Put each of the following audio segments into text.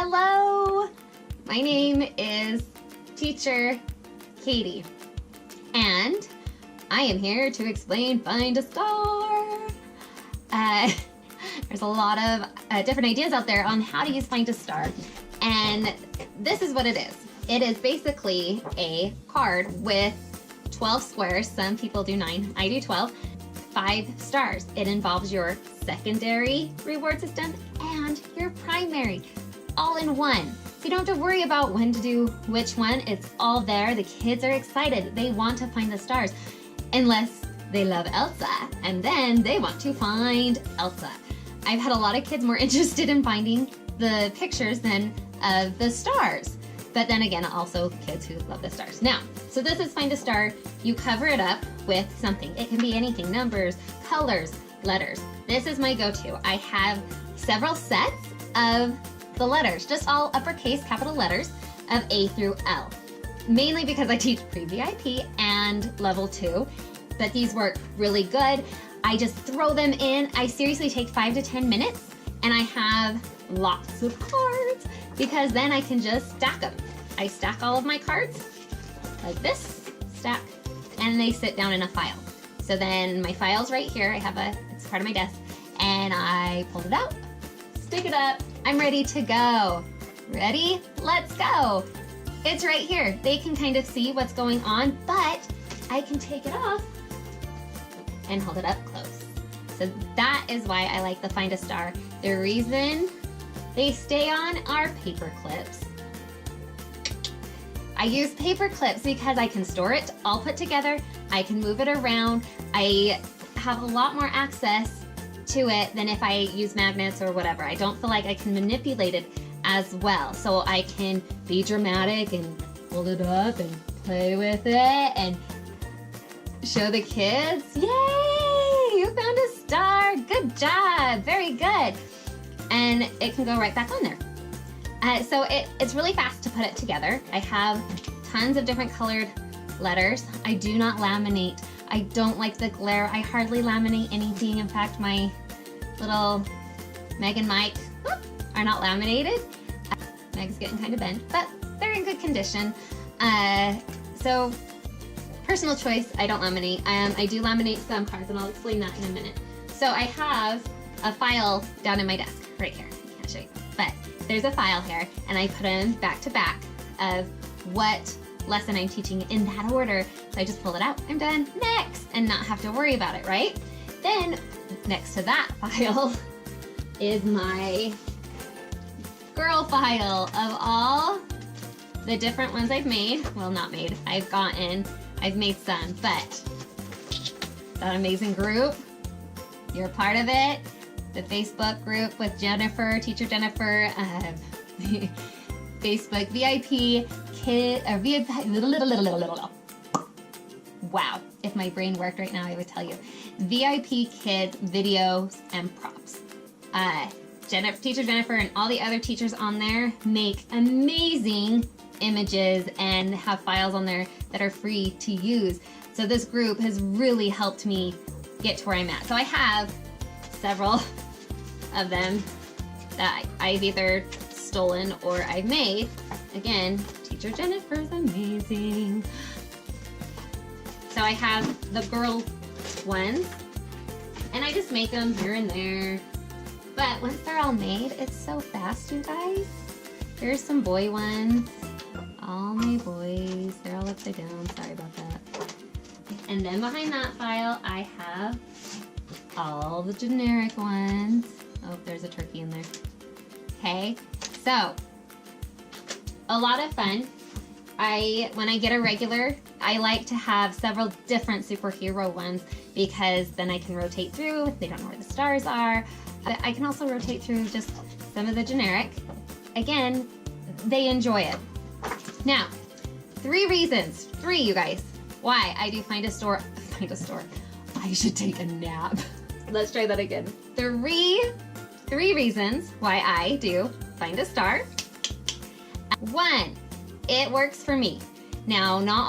Hello, my name is Teacher Katie, and I am here to explain Find a Star. There's a lot of different ideas out there on how to use Find a Star, and this is what it is. It is basically a card with 12 squares. Some people do 9, I do 12. 5 stars. It involves your secondary reward system and your primary, all in one. So you don't have to worry about when to do which one. It's all there. The kids are excited. They want to find the stars, unless they love Elsa, and then they want to find Elsa. I've had a lot of kids more interested in finding the pictures than of the stars. But then again, also kids who love the stars. Now, so this is Find a Star. You cover it up with something. It can be anything, numbers, colors, letters. This is my go-to. I have several sets of the letters, just all uppercase capital letters of A through L. Mainly because I teach pre-VIP and level 2, but these work really good. I just throw them in. I seriously take 5 to 10 minutes, and I have lots of cards because then I can just stack them. I stack all of my cards like this, stack, and they sit down in a file. So then my file's right here. I have it's part of my desk, and I pull it out, stick it up. I'm ready to go. Ready? Let's go. It's right here. They can kind of see what's going on, but I can take it off and hold it up close. So that is why I like the Find a Star. The reason they stay on are paper clips. I use paper clips because I can store it all put together. I can move it around. I have a lot more access to it than if I use magnets or whatever. I don't feel like I can manipulate it as well. So I can be dramatic and hold it up and play with it and show the kids, yay, you found a star, good job, very good. And it can go right back on there. So it's really fast to put it together. I have tons of different colored letters. I do not laminate. I don't like the glare. I hardly laminate anything. In fact, my little Meg and Mike are not laminated. Meg's getting kind of bent, but they're in good condition. So personal choice, I don't laminate. I do laminate some cards, and I'll explain that in a minute. So I have a file down in my desk right here. I can't show you, but there's a file here, and I put them back to back of what lesson I'm teaching in that order. So I just pull it out, I'm done, next, and not have to worry about it, right? Then next to that file is my girl file of all the different ones I've made. Well, not made, I've made some, but that amazing group, you're a part of it. The Facebook group with Jennifer, Teacher Jennifer, Facebook VIPkid, or VIP, wow, if my brain worked right now, I would tell you. VIPkid videos and props. Teacher Jennifer and all the other teachers on there make amazing images and have files on there that are free to use. So this group has really helped me get to where I'm at. So I have several of them that I've either stolen or I've made. Again, Teacher Jennifer's amazing. So I have the girl ones, and I just make them here and there. But once they're all made, it's so fast, you guys. Here's some boy ones. All my boys. They're all upside down. Sorry about that. And then behind that file, I have all the generic ones. Oh, there's a turkey in there. Okay, so a lot of fun. When I get a regular, I like to have several different superhero ones because then I can rotate through if they don't know where the stars are. But I can also rotate through just some of the generic. Again, they enjoy it. Now, 3 reasons, 3 you guys, why I do Find a Star. I should take a nap. Let's try that again. 3 reasons why I do Find a Star. 1, it works for me. Now, not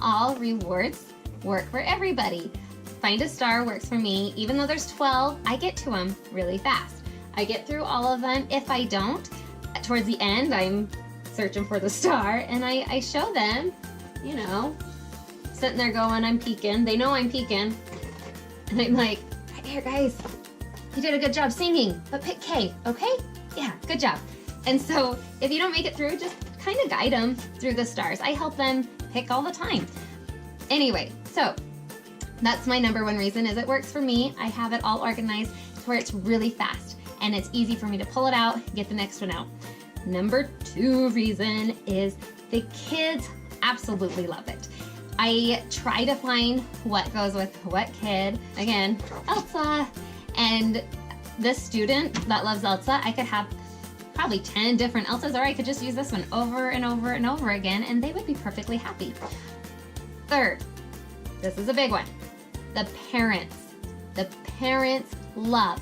all rewards work for everybody. Find a Star works for me. Even though there's 12, I get to them really fast. I get through all of them. If I don't, towards the end, I'm searching for the star, and I show them, you know, sitting there going, I'm peeking. They know I'm peeking. And I'm like, right here, guys, you did a good job singing, but pick K, okay? Yeah, good job. And so if you don't make it through, just kind of guide them through the stars. I help them pick all the time. Anyway, so that's my number one reason is it works for me. I have it all organized to where it's really fast and it's easy for me to pull it out, get the next one out. Number two reason is the kids absolutely love it. I try to find what goes with what kid. Again, Elsa. And this student that loves Elsa, I could have probably 10 different Elsas, or I could just use this one over and over and over again, and they would be perfectly happy. Third, this is a big one. The parents. The parents love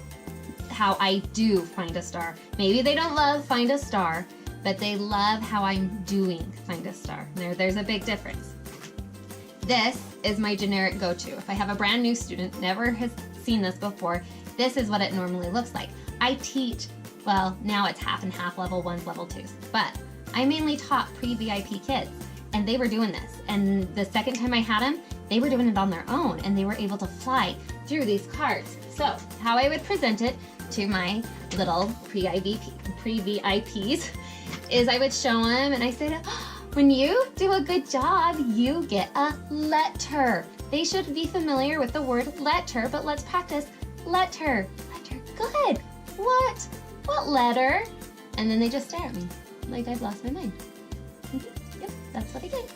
how I do find a star. Maybe they don't love find a star, but they love how I'm doing find a star. There's a big difference. This is my generic go-to. If I have a brand new student, never has seen this before, this is what it normally looks like. I teach, well, now it's half and half, level 1s, level 2s, but I mainly taught pre-VIP kids, and they were doing this. And the second time I had them, they were doing it on their own, and they were able to fly through these cards. So how I would present it to my little pre-VIPs is I would show them, and I said, when you do a good job, you get a letter. They should be familiar with the word letter, but let's practice letter. Letter, good. What? What letter? And then they just stare at me like I've lost my mind. Yep, that's what I did.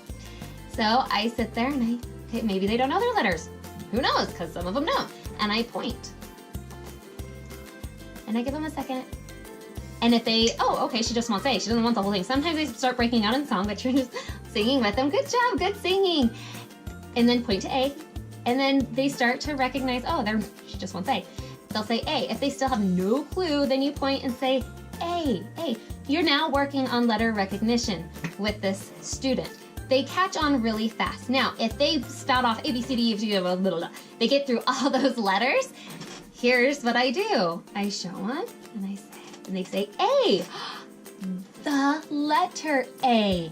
So I sit there and okay, maybe they don't know their letters. Who knows? Because some of them don't. And I point. And I give them a second. And if they, oh, okay, she just won't say. She doesn't want the whole thing. Sometimes they start breaking out in song, but you're just singing with them. Good job, good singing. And then point to A. And then they start to recognize, oh, she just won't say. They'll say A. If they still have no clue, then you point and say A, A. You're now working on letter recognition with this student. They catch on really fast. Now, if they spout off A, B, C, D, E, F, G, blah, blah, blah, they get through all those letters, here's what I do. I show them and I say, and they say A, the letter A.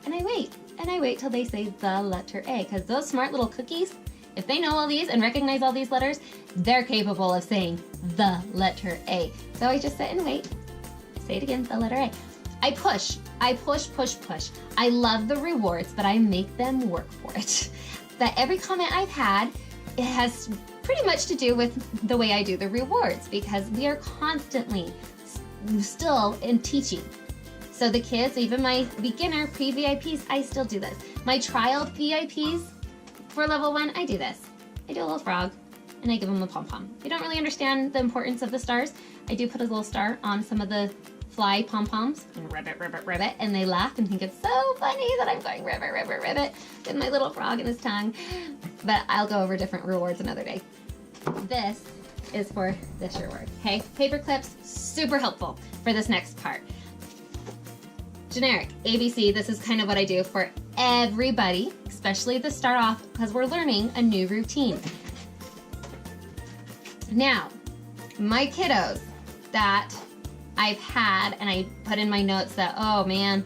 And I wait till they say the letter A, because those smart little cookies, if they know all these and recognize all these letters, they're capable of saying the letter A. So I just sit and wait. Say it again, the letter A. I push, push, push. I love the rewards, but I make them work for it. That every comment I've had, it has pretty much to do with the way I do the rewards, because we are constantly still in teaching. So the kids, even my beginner pre-VIPs, I still do this. My trial VIPs for level 1, I do this. I do a little frog and I give them a pom-pom. They don't really understand the importance of the stars. I do put a little star on some of the fly pom-poms and ribbit, ribbit, ribbit, and they laugh and think it's so funny that I'm going ribbit, ribbit, ribbit with my little frog in his tongue. But I'll go over different rewards another day. This is for this reward, okay? Paper clips, super helpful for this next part. Generic, ABC, this is kind of what I do for everybody, especially to start off because we're learning a new routine. Now, my kiddos that I've had, and I put in my notes that, oh man,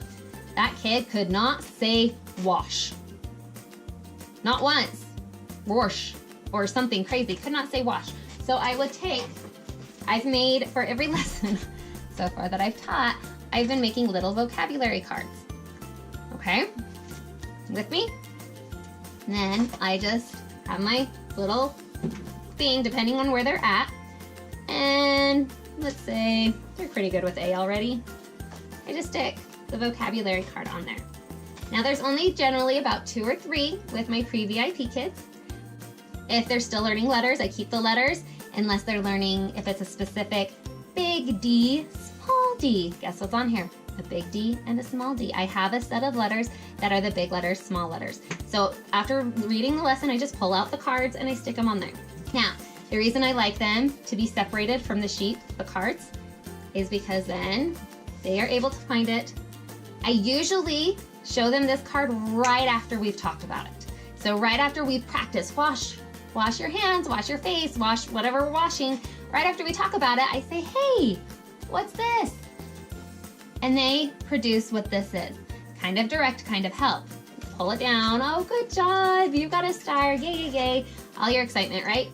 that kid could not say wash. Not once. Wash. Or something crazy. Could not say wash. So I would take, I've made for every lesson so far that I've taught, I've been making little vocabulary cards. Okay? With me? And then I just have my little thing, depending on where they're at. And let's say they're pretty good with A already. I just stick the vocabulary card on there. Now there's only generally about 2 or 3 with my pre-VIP kids. If they're still learning letters, I keep the letters, unless they're learning, if it's a specific big D, small d. Guess what's on here? A big D and a small d. I have a set of letters that are the big letters, small letters. So after reading the lesson, I just pull out the cards and I stick them on there. Now, the reason I like them to be separated from the sheet, the cards, is because then they are able to find it. I usually show them this card right after we've talked about it. So right after we've practiced, wash your hands, wash your face, wash whatever we're washing. Right after we talk about it, I say, hey, what's this? And they produce what this is. Kind of direct, kind of help. Pull it down. Oh, good job. You got a star. Yay, yay, yay. All your excitement, right?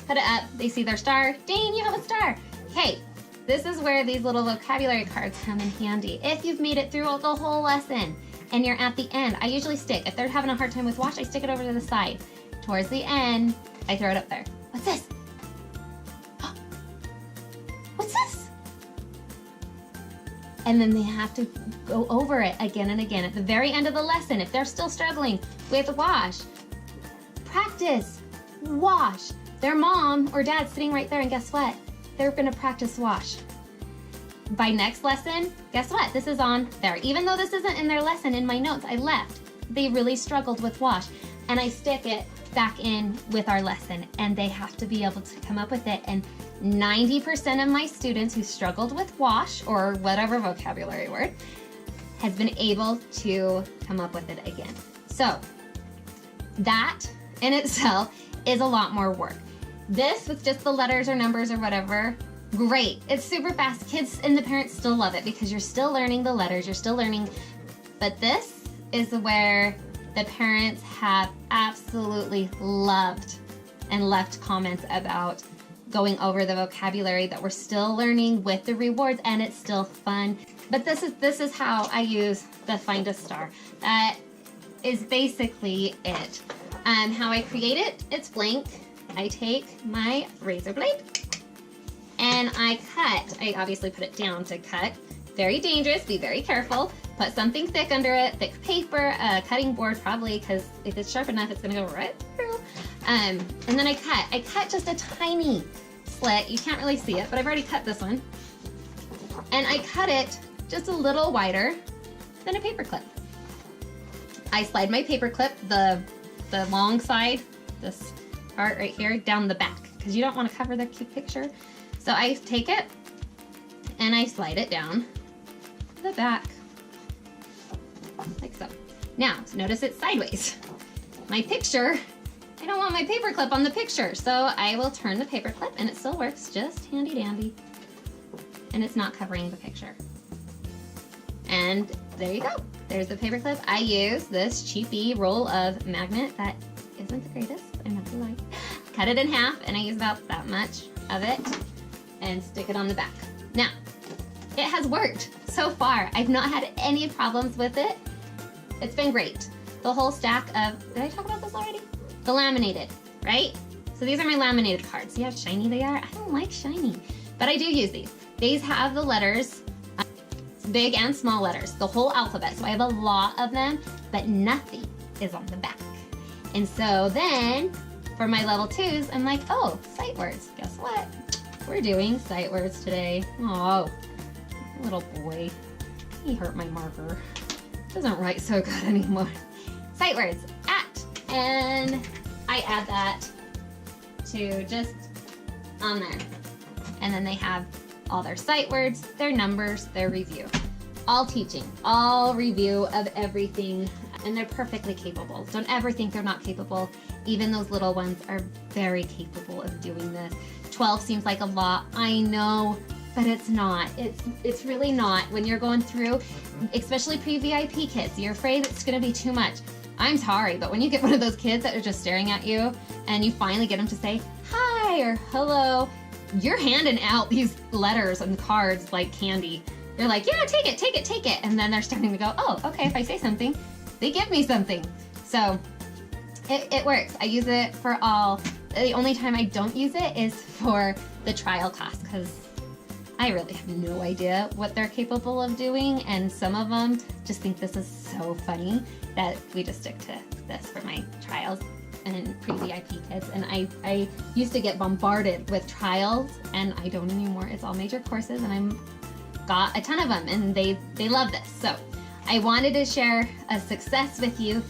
Put it up. They see their star. Dang, you have a star. Okay, this is where these little vocabulary cards come in handy. If you've made it through the whole lesson and you're at the end, I usually stick. If they're having a hard time with wash, I stick it over to the side. Towards the end, I throw it up there. What's this? What's this? And then they have to go over it again and again. At the very end of the lesson, if they're still struggling with wash, practice wash. Their mom or dad sitting right there, and guess what? They're gonna practice wash. By next lesson, guess what? This is on there. Even though this isn't in their lesson, in my notes, I left. They really struggled with wash. And I stick it back in with our lesson, and they have to be able to come up with it. And 90% of my students who struggled with wash, or whatever vocabulary word, has been able to come up with it again. So that in itself is a lot more work. This with just the letters or numbers or whatever, great. It's super fast. Kids and the parents still love it because you're still learning the letters, you're still learning. But this is where the parents have absolutely loved and left comments about going over the vocabulary that we're still learning with the rewards, and it's still fun. But this is how I use the Find a Star. That is basically it. How I create it, it's blank. I take my razor blade and I cut. I obviously put it down to cut. Very dangerous, be very careful. Put something thick under it, thick paper, a cutting board probably, because if it's sharp enough, it's gonna go right through. And then I cut just a tiny slit. You can't really see it, but I've already cut this one. And I cut it just a little wider than a paper clip. I slide my paper clip, the long side, this part right here, down the back, because you don't want to cover the cute picture. So I take it and I slide it down the back, like so. Now, notice it's sideways. My picture, I don't want my paper clip on the picture, so I will turn the paper clip and it still works just handy dandy. And it's not covering the picture. And there you go. There's the paper clip. I use this cheapy roll of magnet that isn't the greatest, I'm not gonna lie. Cut it in half and I use about that much of it and stick it on the back. Now, it has worked so far. I've not had any problems with it. It's been great. The whole stack of, did I talk about this already? The laminated, right? So these are my laminated cards. See how shiny they are? I don't like shiny, but I do use these. These have the letters, big and small letters, the whole alphabet. So I have a lot of them, but nothing is on the back. And so then for my level 2s, I'm like, oh, sight words. Guess what? We're doing sight words today. Oh, little boy, he hurt my marker. Doesn't write so good anymore. Sight words, at, and I add that to just on there. And then they have all their sight words, their numbers, their review. All teaching, all review of everything, and they're perfectly capable. Don't ever think they're not capable. Even those little ones are very capable of doing this. 12 seems like a lot, I know, but it's not. It's really not. When you're going through, especially pre-VIP kids, you're afraid it's gonna be too much. I'm sorry, but when you get one of those kids that are just staring at you and you finally get them to say hi or hello, you're handing out these letters and cards like candy. You're like, yeah, take it, take it, take it. And then they're starting to go, oh, okay, if I say something, they give me something. So it works. I use it for all. The only time I don't use it is for the trial class, because I really have no idea what they're capable of doing. And some of them just think this is so funny that we just stick to this for my trials and pre-VIP kids. And I used to get bombarded with trials, and I don't anymore. It's all major courses, and I'm got a ton of them, and they love this. So I wanted to share a success with you.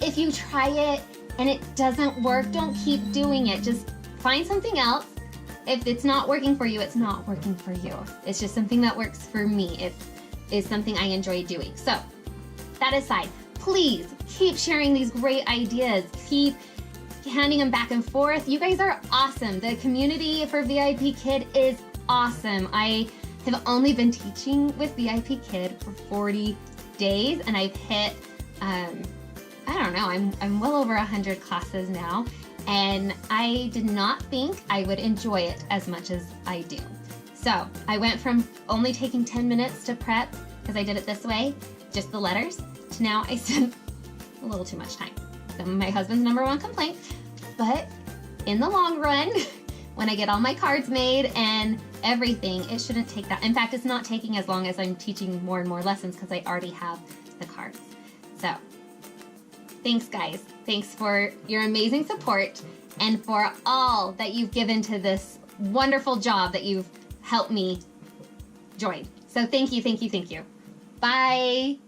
If you try it and it doesn't work, don't keep doing it. Just find something else. If it's not working for you, it's not working for you. It's just something that works for me. It is something I enjoy doing. So that aside, please keep sharing these great ideas. Keep handing them back and forth. You guys are awesome. The community for VIPkid is awesome. I have only been teaching with VIPkid for 40 days, and I've hit, I don't know, I'm well over 100 classes now, and I did not think I would enjoy it as much as I do. So I went from only taking 10 minutes to prep, because I did it this way, just the letters, to now I spend a little too much time. So my husband's #1 complaint, but in the long run, when I get all my cards made and everything, it shouldn't take that. In fact, it's not taking as long as I'm teaching more and more lessons because I already have the cards. So thanks, guys. Thanks for your amazing support and for all that you've given to this wonderful job that you've helped me join. So thank you, thank you, thank you. Bye.